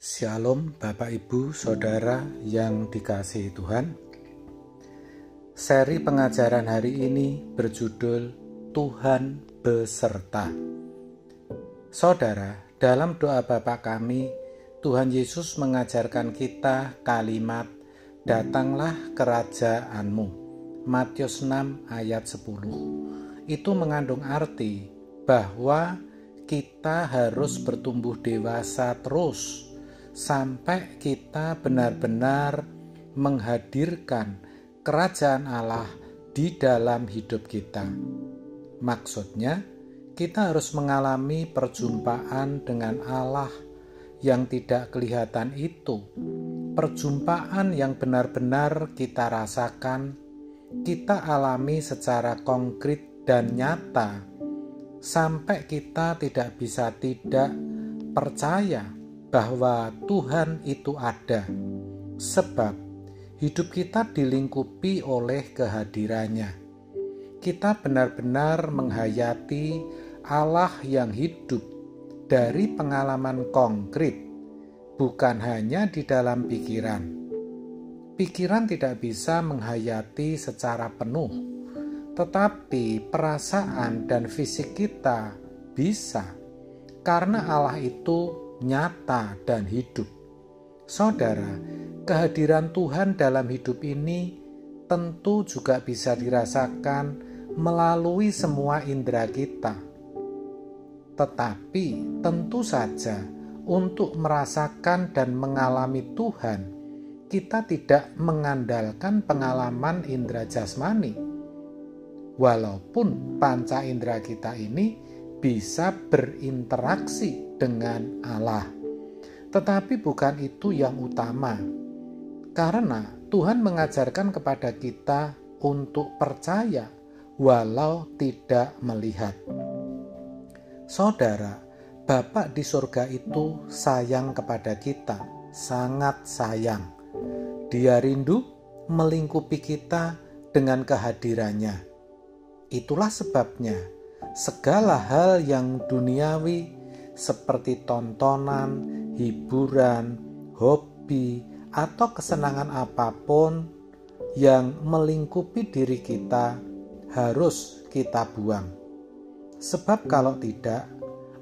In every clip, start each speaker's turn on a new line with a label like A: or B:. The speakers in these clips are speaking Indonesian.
A: Shalom Bapak Ibu Saudara yang dikasihi Tuhan. Seri pengajaran hari ini berjudul Tuhan beserta. Saudara, dalam doa Bapa kami, Tuhan Yesus mengajarkan kita kalimat "Datanglah kerajaan-Mu". Matius 6 ayat 10. Itu mengandung arti bahwa kita harus bertumbuh dewasa terus sampai kita benar-benar menghadirkan kerajaan Allah di dalam hidup kita. Maksudnya, kita harus mengalami perjumpaan dengan Allah yang tidak kelihatan itu. Perjumpaan yang benar-benar kita rasakan, kita alami secara konkret dan nyata, sampai kita tidak bisa tidak percaya bahwa Tuhan itu ada, sebab hidup kita dilingkupi oleh kehadirannya. Kita benar-benar menghayati Allah yang hidup dari pengalaman konkret, bukan hanya di dalam pikiran. Pikiran tidak bisa menghayati secara penuh, tetapi perasaan dan fisik kita bisa, karena Allah itu nyata dan hidup. Saudara, kehadiran Tuhan dalam hidup ini tentu juga bisa dirasakan melalui semua indera kita. Tetapi tentu saja untuk merasakan dan mengalami Tuhan, kita tidak mengandalkan pengalaman indera jasmani. Walaupun panca indera kita ini bisa berinteraksi dengan Allah, tetapi bukan itu yang utama, karena Tuhan mengajarkan kepada kita untuk percaya walau tidak melihat. Saudara, Bapa di surga itu sayang kepada kita, sangat sayang. Dia rindu melingkupi kita dengan kehadirannya. Itulah sebabnya segala hal yang duniawi seperti tontonan, hiburan, hobi, atau kesenangan apapun yang melingkupi diri kita harus kita buang. Sebab kalau tidak,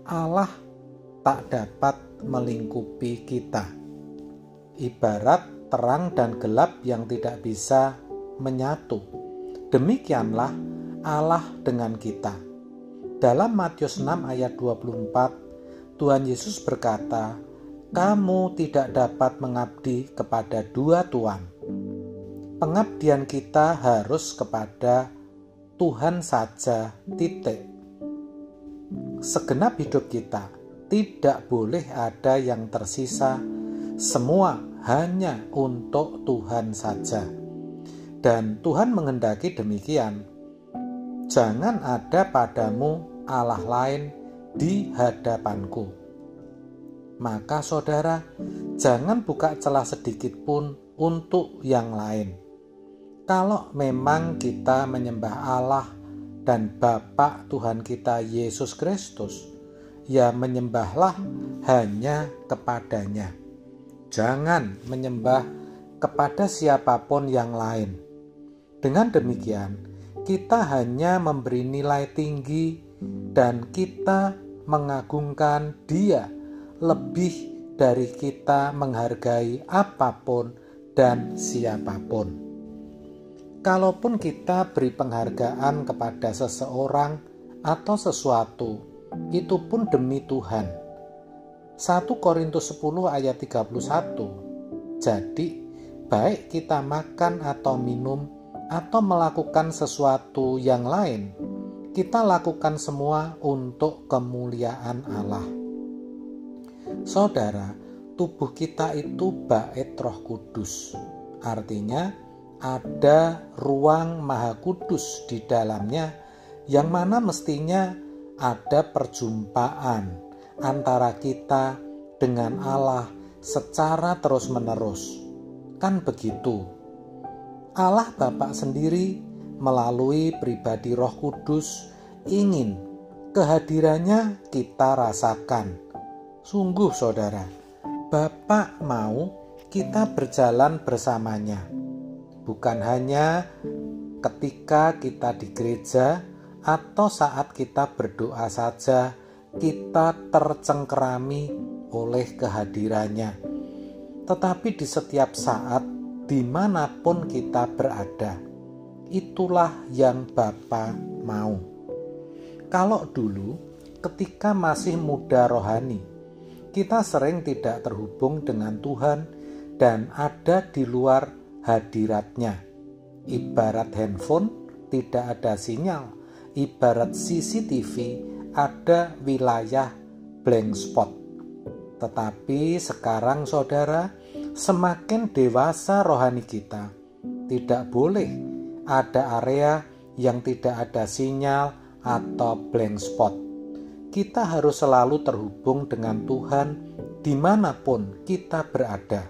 A: Allah tak dapat melingkupi kita. Ibarat terang dan gelap yang tidak bisa menyatu. Demikianlah Allah dengan kita. Dalam Matius 6 ayat 24, Tuhan Yesus berkata, "Kamu tidak dapat mengabdi kepada dua tuan." Pengabdian kita harus kepada Tuhan saja, titik. Segenap hidup kita tidak boleh ada yang tersisa, semua hanya untuk Tuhan saja. Dan Tuhan menghendaki demikian. Jangan ada padamu Allah lain di hadapanku. Maka saudara, jangan buka celah sedikit pun untuk yang lain. Kalau memang kita menyembah Allah dan Bapa Tuhan kita Yesus Kristus, ya menyembahlah hanya kepadanya. Jangan menyembah kepada siapapun yang lain. Dengan demikian, kita hanya memberi nilai tinggi dan kita mengagungkan Dia lebih dari kita menghargai apapun dan siapapun. Kalaupun kita beri penghargaan kepada seseorang atau sesuatu, itu pun demi Tuhan. 1 Korintus 10 ayat 31. Jadi, baik kita makan atau minum atau melakukan sesuatu yang lain, kita lakukan semua untuk kemuliaan Allah. Saudara, tubuh kita itu bait Roh Kudus. Artinya ada ruang Maha Kudus di dalamnya, yang mana mestinya ada perjumpaan antara kita dengan Allah secara terus-menerus. Kan begitu? Allah Bapa sendiri melalui pribadi Roh Kudus ingin kehadirannya kita rasakan. Sungguh saudara, Bapa mau kita berjalan bersamanya. Bukan hanya ketika kita di gereja atau saat kita berdoa saja, kita tercengkerami oleh kehadirannya. Tetapi di setiap saat, dimanapun kita berada, itulah yang Bapa mau. Kalau dulu, ketika masih muda rohani, kita sering tidak terhubung dengan Tuhan dan ada di luar hadiratnya. Ibarat handphone tidak ada sinyal, ibarat CCTV ada wilayah blank spot. Tetapi sekarang saudara, semakin dewasa rohani kita, tidak boleh ada area yang tidak ada sinyal atau blank spot. Kita harus selalu terhubung dengan Tuhan dimanapun kita berada.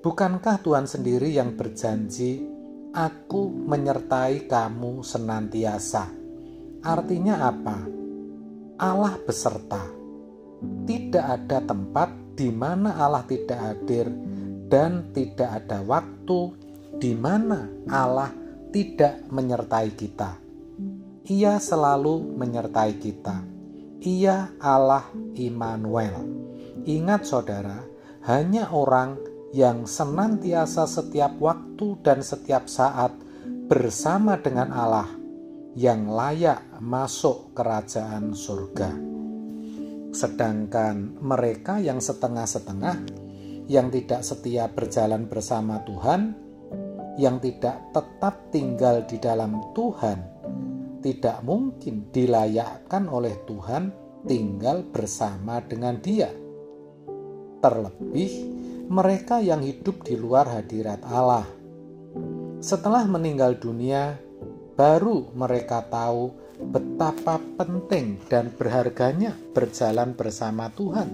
A: Bukankah Tuhan sendiri yang berjanji, "Aku menyertai kamu senantiasa"? Artinya apa? Allah beserta. Tidak ada tempat di mana Allah tidak hadir dan tidak ada waktu di mana Allah tidak menyertai kita. Ia selalu menyertai kita. Ia Allah Immanuel. Ingat saudara, hanya orang yang senantiasa setiap waktu dan setiap saat bersama dengan Allah yang layak masuk kerajaan surga. Sedangkan mereka yang setengah-setengah, yang tidak setia berjalan bersama Tuhan, yang tidak tetap tinggal di dalam Tuhan, tidak mungkin dilayakkan oleh Tuhan tinggal bersama dengan Dia. Terlebih mereka yang hidup di luar hadirat Allah. Setelah meninggal dunia, baru mereka tahu betapa penting dan berharganya berjalan bersama Tuhan.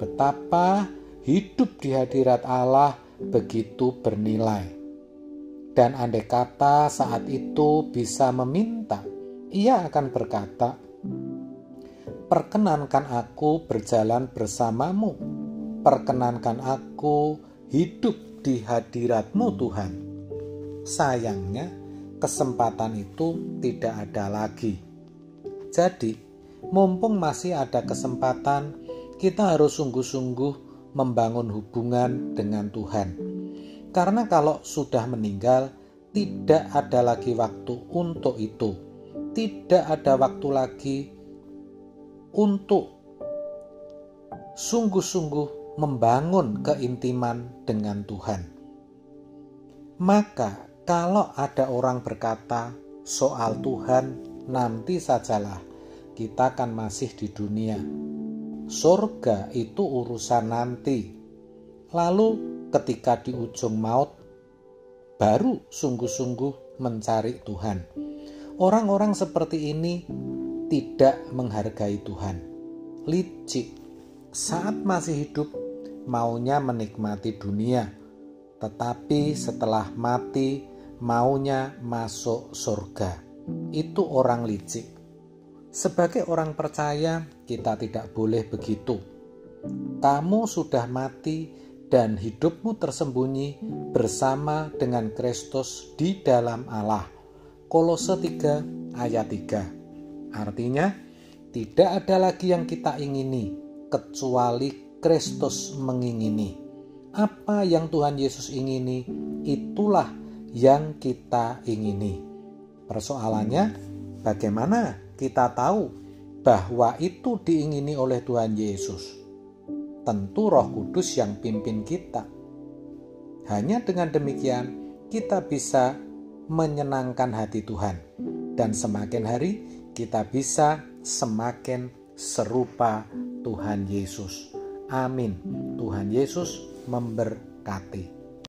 A: Betapa hidup di hadirat Allah begitu bernilai. Dan andai kata saat itu bisa meminta, ia akan berkata, "Perkenankan aku berjalan bersamamu. Perkenankan aku hidup di hadirat-Mu Tuhan." Sayangnya, kesempatan itu tidak ada lagi. Jadi, mumpung masih ada kesempatan, kita harus sungguh-sungguh membangun hubungan dengan Tuhan. Karena kalau sudah meninggal, tidak ada lagi waktu untuk itu. Tidak ada waktu lagi untuk sungguh-sungguh membangun keintiman dengan Tuhan. Maka kalau ada orang berkata soal Tuhan, nanti sajalah, kita kan masih di dunia. Surga itu urusan nanti. Lalu ketika di ujung maut, baru sungguh-sungguh mencari Tuhan. Orang-orang seperti ini tidak menghargai Tuhan. Licik. Saat masih hidup, maunya menikmati dunia. Tetapi setelah mati, maunya masuk surga. Itu orang licik. Sebagai orang percaya, kita tidak boleh begitu. Kamu sudah mati dan hidupmu tersembunyi bersama dengan Kristus di dalam Allah. Kolose 3 ayat 3. Artinya, tidak ada lagi yang kita ingini kecuali Kristus mengingini. Apa yang Tuhan Yesus ingini, itulah yang kita ingini. Persoalannya, bagaimana kita tahu bahwa itu diingini oleh Tuhan Yesus? Tentu Roh Kudus yang pimpin kita. Hanya dengan demikian, kita bisa menyenangkan hati Tuhan. Dan semakin hari, kita bisa semakin serupa Tuhan Yesus. Amin. Tuhan Yesus memberkati.